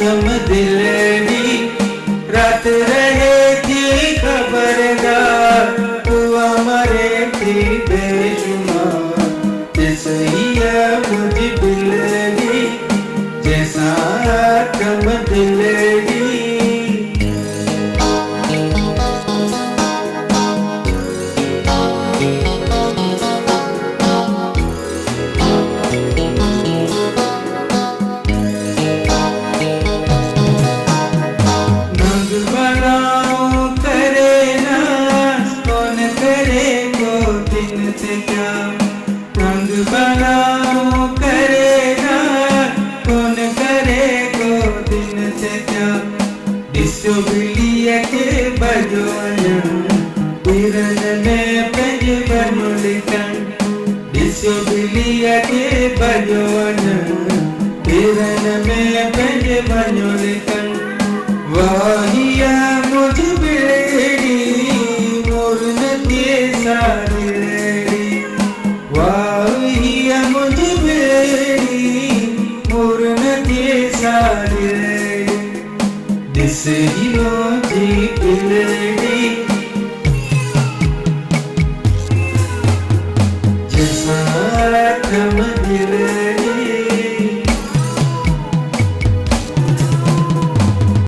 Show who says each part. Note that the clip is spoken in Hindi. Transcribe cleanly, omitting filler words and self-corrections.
Speaker 1: कम दिलड़ी रात रहे थी खबरदार हुआ मरे थी बेशुमार जैसे ही मुझ बिलड़ी जैसा कम दिलड़ी रंग बनाओ करे ना कौन करे को दिन से क्या डिस्को बिलिया के बजवाना बिरन में पंज बनोलिकन डिस्को बिलिया के बजवाना बिरन में पंज बनोलिकन वाहिया मुझ बिलड़ी मोर नदी सारी वाहिया मुझ बिलड़ी मोर नदी सारी दिस ही जी बिलड़ी